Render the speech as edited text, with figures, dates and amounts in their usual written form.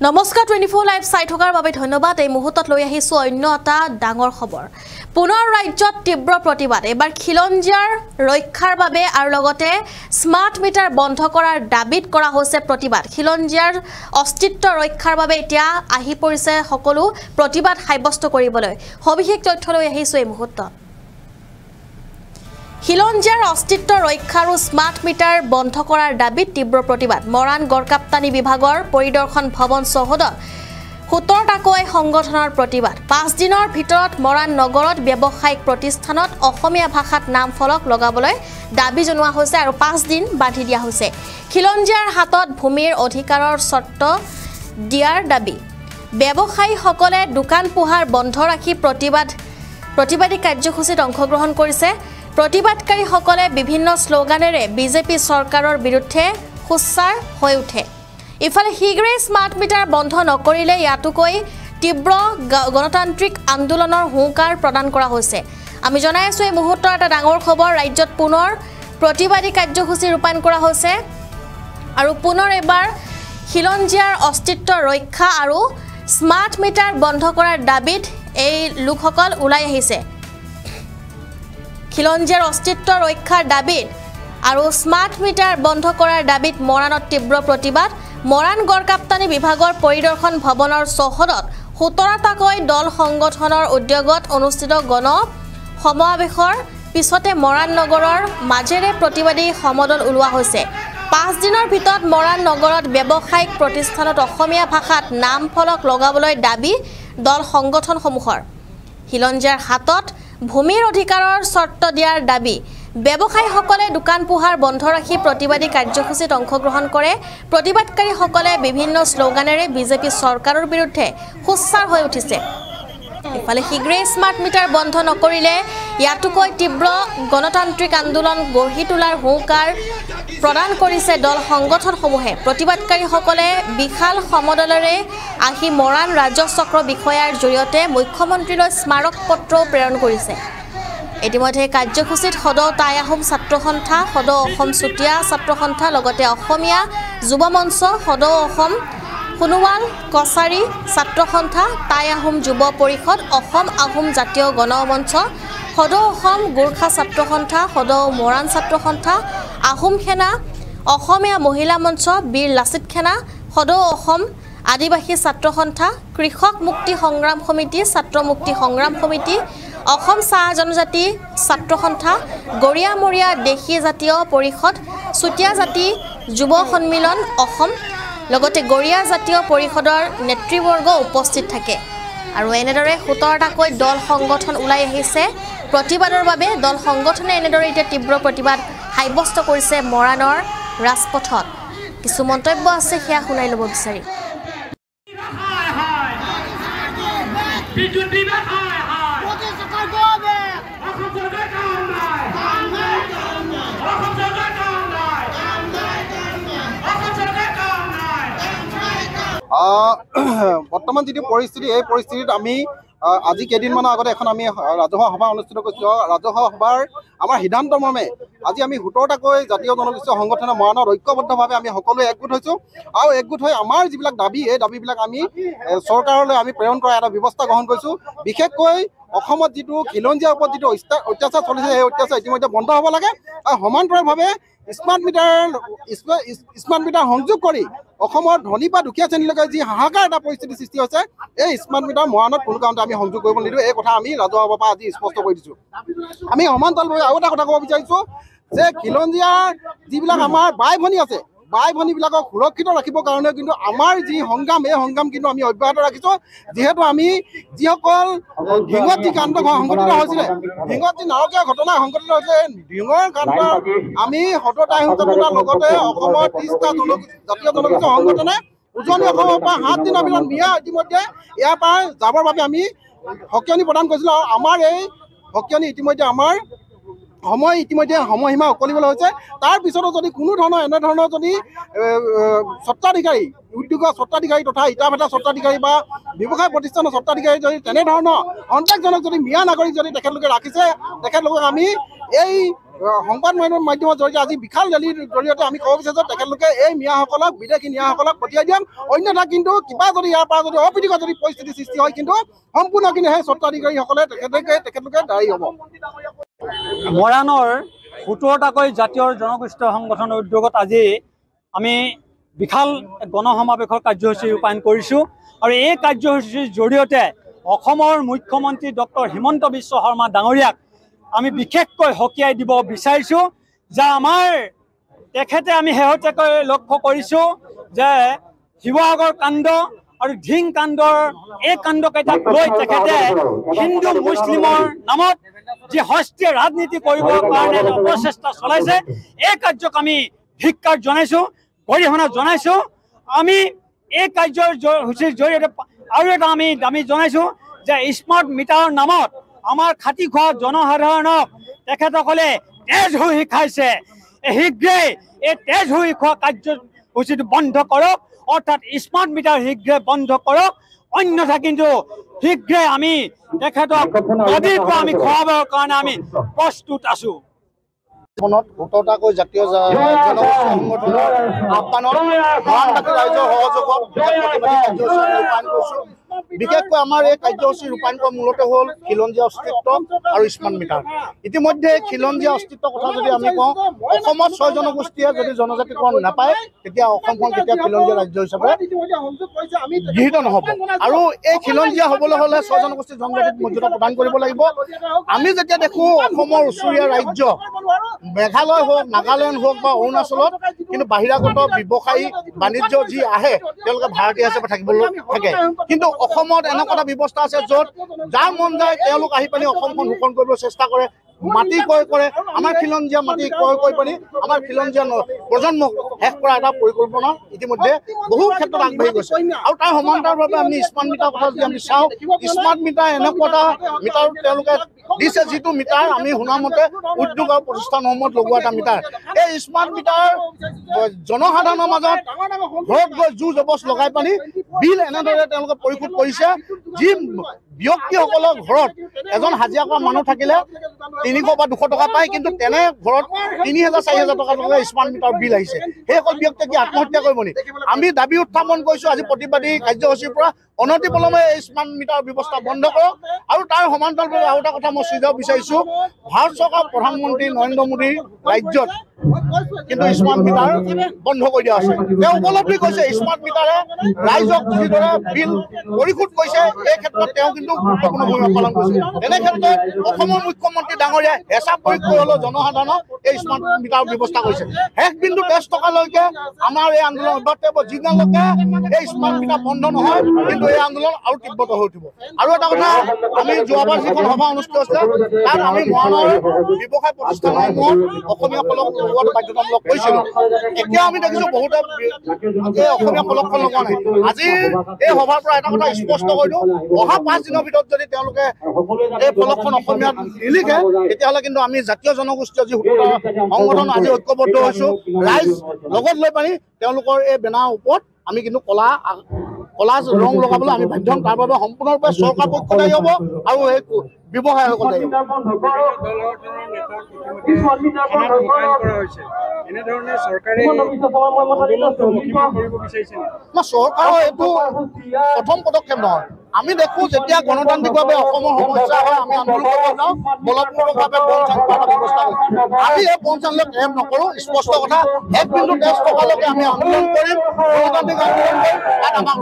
নমস্কাৰ 24 লাইভ চাই থকাৰ বাবে ধন্যবাদ। এই মুহূৰ্তত লৈ আহিছো অন্য এটা ডাঙৰ খবৰ। পুনৰ ৰাজ্যত তীব্ৰ প্ৰতিবাদ। এবাৰ খিলঞ্জীয়াৰ ৰক্ষাৰ বাবে আৰু লগতে স্মাৰ্ট মিটাৰ বন্ধ কৰাৰ দাবীত কৰা হৈছে প্ৰতিবাদ। খিলঞ্জীয়াৰ অস্তিত্ব ৰক্ষাৰ বাবে এতিয়া আহি পৰিছে সকলো প্ৰতিবাদ সাব্যস্ত কৰিবলৈ। সবিশেষ তথ্য লৈ আহিছো এই মুহূৰ্তত। খিলঞ্জীয়াৰ অস্তিত্ব ৰক্ষা আৰু স্মাৰ্ট মিটাৰ বন্ধ কৰাৰ দাবীত তীব্ৰ প্ৰতিবাদ। মৰাণ গড়কাপ্তানি বিভাগৰ পৰিদৰ্শন ভৱন চৌহদত 17টাকৈ সংগঠনৰ প্ৰতিবাদ। 5 দিনৰ ভিতৰত মৰাণ নগৰত ব্যৱসায়িক প্ৰতিষ্ঠানত অসমীয়া ভাষাত নাম ফলক লগাবলৈ দাবী জনোৱা হৈছে আৰু 5 দিন বান্ধি দিয়া হৈছে। খিলঞ্জীয়াৰ হাতত ভূমিৰ অধিকাৰৰ চৰ্ত দিয়াৰ দাবী। ব্যৱসায়ীসকলে দোকান পোহাৰ বন্ধ ৰাখি প্ৰতিবাদী কাৰ্যসূচীত অংশগ্ৰহণ কৰিছে। প্ৰতিবাদকাৰীসকলে বিভিন্ন শ্লোগানেৰে বিজেপি চৰকাৰৰ বিৰুদ্ধে সোচ্চাৰ হৈ উঠে। ইফালে শীঘ্ৰেই স্মাৰ্ট মিটাৰ বন্ধ নকৰিলে ইয়াতকৈ তীব্ৰ গণতান্ত্ৰিক আন্দোলনৰ হুংকাৰ প্ৰদান কৰা হৈছে। আমি জনাই আছো এই মুহূৰ্তৰ এটা ডাঙৰ খবৰ। ৰাজ্যত পুনৰ প্ৰতিবাদী কাৰ্যসূচী ৰূপায়ণ কৰা হৈছে আৰু পুনৰ এবাৰ খিলঞ্জীয়াৰ অস্তিত্ব ৰক্ষা আৰু স্মাৰ্ট মিটাৰ বন্ধ কৰাৰ দাবীত এই লোকসকল ওলাই আহিছে। খিলঞ্জীয়াৰ অস্তিত্ব ৰক্ষাৰ দাবীত আৰু স্মাৰ্ট মিটাৰ বন্ধ কৰাৰ দাবীত মৰাণত তীব্ৰ প্ৰতিবাদ। মৰাণ গড়কাপ্তানি বিভাগৰ পৰিদৰ্শন ভৱনৰ চৌহদত 17টাকৈ দল সংগঠনৰ উদ্যোগত অনুষ্ঠিত গণ সমাৱেশৰ পিছতে মৰাণ নগৰৰ মাজেৰে প্ৰতিবাদী সমদল ওলোৱা হৈছে। 5 দিনৰ ভিতৰত মৰাণ নগৰত ব্যৱসায়িক প্ৰতিষ্ঠানত অসমীয়া ভাষাত নাম ফলক লগাবলৈ দাবী দল সংগঠনসমূহৰ। খিলঞ্জীয়াৰ হাতত ভূমিৰ অধিকাৰৰ চৰ্ত দিয়াৰ দাবী। ব্যৱসায়ীসকলে দোকান পোহাৰ বন্ধ ৰাখি প্ৰতিবাদী কাৰ্যসূচীত অংশগ্ৰহণ কৰে। প্ৰতিবাদকাৰীসকলে বিভিন্ন শ্লোগানেৰে বিজেপি চৰকাৰৰ বিৰুদ্ধে সোচ্চাৰ হৈ উঠিছে। ইফালে শীঘ্ৰেই স্মাৰ্ট মিটাৰ বন্ধ নকৰিলে ইয়াতকৈ তীব্ৰ গণতান্ত্ৰিক আন্দোলন গঢ়ি তোলাৰ হুংকাৰ প্ৰদান কৰিছে দল সংগঠনসমূহে। প্ৰতিবাদকাৰীসকলে বিশাল সমদলেৰে আহি মৰাণ ৰাজ্য চক্ৰ বিষয়াৰ জৰিয়তে মুখ্যমন্ত্ৰীলৈ স্মাৰক পত্ৰও প্ৰেৰণ কৰিছে। ইতিমধ্যে কাৰ্যসূচীত সদৌ টাই আহোম ছাত্ৰ সন্থা, সদৌ অসম চুতীয়া ছাত্ৰ সন্থা, লগতে অসমীয়া যুৱ মঞ্চ, সদৌ অসম সোণোৱাল কছাৰী ছাত্ৰ সন্থা, টাই আহোম যুৱ পৰিষদ, অসম আহোম জাতীয় গণমঞ্চ, সদৌ অসম গোৰ্খা ছাত্ৰ সন্থা, সদৌ মৰাণ ছাত্ৰ সন্থা, আহোম সেনা, অসমীয়া মহিলা মঞ্চ, বীৰ লাচিত সেনা, সদৌ অসম আদিবাসী ছাত্ৰ সন্থা, কৃষক মুক্তি সংগ্ৰাম সমিতি, ছাত্ৰ মুক্তি সংগ্ৰাম সমিতি, অসম চাহ জনজাতি ছাত্ৰ সন্থা, গৰিয়ামৰীয়া দেশী জাতীয় পৰিষদ, চুতীয়া জাতি যুৱ সন্মিলন অসম, লগতে গৰিয়া জাতীয় পৰিষদৰ নেতৃবৰ্গ উপস্থিত থাকে। আৰু এনেদৰে 17টাকৈ দল সংগঠন ওলাই আহিছে প্ৰতিবাদৰ বাবে। দল সংগঠনে এনেদৰে এতিয়া তীব্ৰ প্ৰতিবাদ সাব্যস্ত কৰিছে মৰাণৰ ৰাজপথত। কিছু মন্তব্য আছে, সেয়া শুনাই ল'ব বিচাৰি। বৰ্তমান যিটো পৰিস্থিতি, এই পৰিস্থিতিত আমি আজি কেইদিনমানৰ আগতে এখন আমি ৰাজহুৱা সভা অনুষ্ঠিত কৰিছোঁ। ৰাজহুৱা সভাৰ আমাৰ সিদ্ধান্ত মৰ্মে আজি আমি 17টাকৈ জাতীয় জনগোষ্ঠীয় সংগঠনৰ মৰাণত ঐক্যবদ্ধভাৱে আমি সকলোৱে একগোট হৈছোঁ আৰু একগোট হৈ আমাৰ যিবিলাক দাবী, এই দাবীবিলাক আমি চৰকাৰলৈ আমি প্ৰেৰণ কৰা এটা ব্যৱস্থা গ্ৰহণ কৰিছোঁ। বিশেষকৈ অসমত যিটো খিলঞ্জীয়াৰ ওপৰত যিটো অত্যাচাৰ চলিছে, সেই অত্যাচাৰ ইতিমধ্যে বন্ধ হ'ব লাগে আৰু সমান্তৰালভাৱে স্মাৰ্ট মিটাৰ সংযোগ কৰি অসমৰ ধনী বা দুখীয়া শ্ৰেণীলৈকে যি হাহাকাৰ এটা পৰিস্থিতিৰ সৃষ্টি হৈছে, এই স্মাৰ্ট মিটাৰ মৰাণত কোনো কাৰণতে আমি সংযোগ কৰিব নিদিওঁ। এই কথা আমি ৰাজহুৱা সভাৰ পৰা আজি স্পষ্ট কৰি দিছোঁ। আমি সমান্তৰালভাৱে আৰু এটা কথা ক'ব বিচাৰিছোঁ যে খিলঞ্জীয়াৰ যিবিলাক আমাৰ বাই ভনী আছে, বাই ভনীবিলাকক সুৰক্ষিত ৰাখিবৰ কাৰণে কিন্তু আমাৰ যি সংগ্ৰাম, এই সংগ্ৰাম কিন্তু আমি অব্যাহত ৰাখিছোঁ। যিহেতু আমি যিসকল ঢিঙত যি কাণ্ড সংঘটিত হৈছিলে, ঢিঙত যি নাৰকীয় ঘটনা সংঘটিত হৈছিলে, ঢিঙৰ কাণ্ডৰ আমি সদৌ টাই আহোম জনতাৰ লগতে অসমৰ 30টা জাতীয় জনগোষ্ঠীয় সংগঠনে উজনি অসমৰ পৰা 7 দিনৰ ভিতৰত মিয়া ইতিমধ্যে ইয়াৰ পৰা যাবৰ বাবে আমি সকিয়নি প্ৰদান কৰিছিলোঁ আৰু আমাৰ এই সকিয়নি ইতিমধ্যে আমাৰ সময়সীমা উকলিবলৈ হৈছে। তাৰ পিছতো যদি কোনো ধৰণৰ এনেধৰণৰ যদি স্বত্বাধিকাৰী, উদ্যোগৰ স্বত্বাধিকাৰী তথা ইটা ভেটা স্বত্বাধিকাৰী বা ব্যৱসায় প্ৰতিষ্ঠানৰ স্বত্বাধিকাৰী যদি তেনেধৰণৰ সন্দেহজনক যদি মিয়া নাগৰিক যদি তেখেতলোকে ৰাখিছে, তেখেতলোকক আমি এই সংবাদ মাধ্যমৰ জৰিয়তে আজি বিশাল ৰেলীৰ জৰিয়তে আমি ক'ব বিচাৰিছোঁ তেখেতলোকে এই মিয়াসকলক বিদেশী মিয়াসকলক পঠিয়াই দিয়ক, অন্যথা কিন্তু কিবা যদি ইয়াৰ পৰা যদি অপ্ৰীতিকৰ যদি পৰিস্থিতি সৃষ্টি হয় কিন্তু সম্পূৰ্ণ কিন্তু সেই স্বত্বাধিকাৰীসকলে তেখেতলোকে দায়ী হ'ব। মৰাণৰ 17টাকৈ জাতীয় জনগোষ্ঠীয় সংগঠনৰ উদ্যোগত আজি আমি বিশাল গণসমাৱেশৰ কাৰ্যসূচী ৰূপায়ণ কৰিছোঁ আৰু এই কাৰ্যসূচীৰ জৰিয়তে অসমৰ মুখ্যমন্ত্ৰী ডক্টৰ হিমন্ত বিশ্ব শৰ্মা ডাঙৰীয়াক আমি বিশেষকৈ সকীয়াই দিব বিচাৰিছোঁ যে আমাৰ তেখেতে আমি শেহতীয়াকৈ লক্ষ্য কৰিছোঁ যে শিৱসাগৰ কাণ্ড আৰু ধিং কাণ্ডৰ এই কাণ্ডকেইটাক লৈ তেখেতে হিন্দু মুছলিমৰ নামত যি হস্তীয় ৰাজনীতি কৰিবৰ কাৰণে প্ৰচেষ্টা চলাইছে, এই কাৰ্যক আমি ধিক্কাৰ জনাইছোঁ, গৰিহণা জনাইছোঁ। আমি এই কাৰ্যসূচীৰ জৰিয়তে আৰু এটা আমি দাবী জনাইছোঁ যে স্মাৰ্ট মিটাৰৰ নামত আমাৰ খাটি খোৱা জনসাধাৰণক তেখেতসকলে তেজ হৈ শিকাইছে, শীঘ্ৰেই এই তেজ হৈ খোৱা কাৰ্যসূচীটো বন্ধ কৰক, অৰ্থাৎ স্মাৰ্ট মিটাৰ শীঘ্ৰে বন্ধ কৰক, অন্যথা কিন্তু শীঘ্ৰে আমি তেখেতক নদীৰ পৰা আমি খোৱাবৰ কাৰণে আমি প্ৰস্তুত আছোঁ। 17টাকৈ জাতীয় জনগোষ্ঠী সংগঠনৰ আহ্বানত মৰাণবাসী ৰাইজৰ সহযোগত কাৰ্যসূচী ৰূপায়ণ কৰিছোঁ। বিশেষকৈ আমাৰ এই কাৰ্যসূচী ৰূপায়ণ কৰা মূলতে হ'ল খিলঞ্জীয়া অস্তিত্ব আৰু স্মাৰ্ট মিটাৰ। ইতিমধ্যে খিলঞ্জীয়া অস্তিত্বৰ কথা যদি আমি কওঁ, অসমত 6 জনগোষ্ঠীয়ে যদি জনজাতিকৰণ নাপায় তেতিয়া অসমখন কেতিয়া খিলঞ্জীয়া ৰাজ্য হিচাপে গৃহীত নহ'ব। আৰু এই খিলঞ্জীয়া হ'বলৈ হ'লে 6 জনগোষ্ঠীৰ জনজাতিক মৰ্যাদা প্ৰদান কৰিব লাগিব। আমি যেতিয়া দেখোঁ অসমৰ ওচৰীয়া ৰাজ্য মেঘালয় হওক, নাগালেণ্ড হওক বা অৰুণাচলত কিন্তু বাহিৰাগত ব্যৱসায়ী বাণিজ্য যি আহে তেওঁলোকে ভাৰতীয় হিচাপে থাকিবলৈ থাকে, কিন্তু অসমত এনেকুৱা এটা ব্যৱস্থা আছে য'ত যাৰ মন যায় তেওঁলোক আহি পানি অসমখন শোষণ কৰিবলৈ চেষ্টা কৰে, মাটি ক্ৰয় কৰে। আমাৰ খিলঞ্জীয়া মাটি ক্ৰয় কৰি পানি আমাৰ খিলঞ্জীয়া প্ৰজন্মক শেষ কৰা এটা পৰিকল্পনা ইতিমধ্যে বহু ক্ষেত্ৰত আগবাঢ়ি গৈছে। আৰু তাৰ সমান্তৰালভাৱে আমি স্মাৰ্ট মিটাৰ কথা যদি আমি চাওঁ, স্মাৰ্ট মিটাৰ এনেকুৱা এটা মিটাৰ তেওঁলোকে দিছে যিটো মিটাৰ আমি শুনা মতে উদ্যোগ আৰু প্ৰতিষ্ঠানসমূহত লগোৱা এটা মিটাৰ। এই স্মাৰ্ট মিটাৰ জনসাধাৰণৰ মাজত ঘৰত গৈ জোৰ জবচ লগাই পানি বিল এনেদৰে তেওঁলোকে পৰিশোধ কৰিছে, যি ব্যক্তিসকলৰ ঘৰত এজন হাজিৰা কৰা মানুহ থাকিলে 300 বা 200 টকা পায়, কিন্তু তেনে ঘৰত 3000-4000 টকা স্মাৰ্ট মিটাৰ বিল আহিছে। সেইসকল ব্যক্তিয়ে কি আত্মহত্যা কৰিব নেকি? আমি দাবী উত্থাপন কৰিছোঁ আজি প্ৰতিবাদী কাৰ্যসূচীৰ পৰা অনতিপলমে এই স্মাৰ্ট মিটাৰ ব্যৱস্থা বন্ধ কৰক। আৰু তাৰ সমান্তৰালভাৱে আৰু এটা কথা মই চিন্তা বিচাৰিছোঁ, ভাৰত চৰকাৰ প্ৰধানমন্ত্ৰী নৰেন্দ্ৰ মোদীৰ ৰাজ্যত কিন্তু স্মাৰ্ট মিটাৰ বন্ধ কৰি দিয়া হৈছে। তেওঁ উপলব্ধি কৰিছে স্মাৰ্ট মিটাৰে ৰাইজক যিদৰে বিল পৰিশোধ কৰিছে, এই ক্ষেত্ৰত তেওঁ কিন্তু গুৰুত্বপূৰ্ণ ভূমিকা পালন কৰিছে। এনে ক্ষেত্ৰত অসমৰ মুখ্যমন্ত্ৰী ডাঙৰীয়াই হেঁচা প্ৰয়োগ কৰি হ'লেও জনসাধাৰণক এই স্মাৰ্ট মিটাৰৰ ব্যৱস্থা কৰিছে। শেষ বিন্দু 13 টকালৈকে আমাৰ এই আন্দোলন অব্যাহত থাকিব। যিদিনালৈকে এই স্মাৰ্ট মিটাৰ বন্ধ নহয় কিন্তু এই আন্দোলন আৰু তীব্ৰত হৈ উঠিব। আৰু এটা কথা, আমি যোৱাবাৰ যিখন সভা অনুষ্ঠিত হৈছিলে তাত আমি মৰাণৰ ব্যৱসায় প্ৰতিষ্ঠানসমূহত অসমীয়া ফলক লগোৱাটো বাধ্যতামূলক কৰিছিলোঁ। এতিয়া আমি দেখিছোঁ বহুতে এই অসমীয়া ফলকখন লগোৱা নাই। আজিৰ এই সভাৰ পৰা এটা কথা স্পষ্ট কৰি দিওঁ, অহা 5 দিনৰ ভিতৰত যদি তেওঁলোকে এই ফলকখন অসমীয়াত নিলিখে তেতিয়াহ'লে কিন্তু আমি জাতীয় জনগোষ্ঠীয় যি সংগঠন আজি ঐক্যবদ্ধ হৈছোঁ, ৰাইজ লগত লৈ পানি তেওঁলোকৰ এই বেনাৰৰ ওপৰত আমি কিন্তু কলা ৰং লগাবলৈ আমি বাধ্য হ'ম। তাৰ বাবে সম্পূৰ্ণৰূপে চৰকাৰ পক্ষ দায়ী হ'ব আৰু এই ব্যৱসায়ীসকল দায়ী হ'ব। চৰকাৰৰ এইটো প্ৰথম পদক্ষেপ নহয়। আমি দেখোঁ যেতিয়া গণতান্ত্ৰিকভাৱে অসমৰ সমস্যা হয় আমি আন্দোলন কৰিব যাওঁ, বলপূৰ্বকভাৱে বনচান কৰাৰ ব্যৱস্থা হয়। আমি এই বনচানলৈ প্ৰেম নকৰোঁ, স্পষ্ট কথা। 1 বিন্দু 13 টকালৈকে আমি আন্দোলন কৰিম, গণতান্ত্ৰিক আন্দোলন কৰিম, তাত আমাক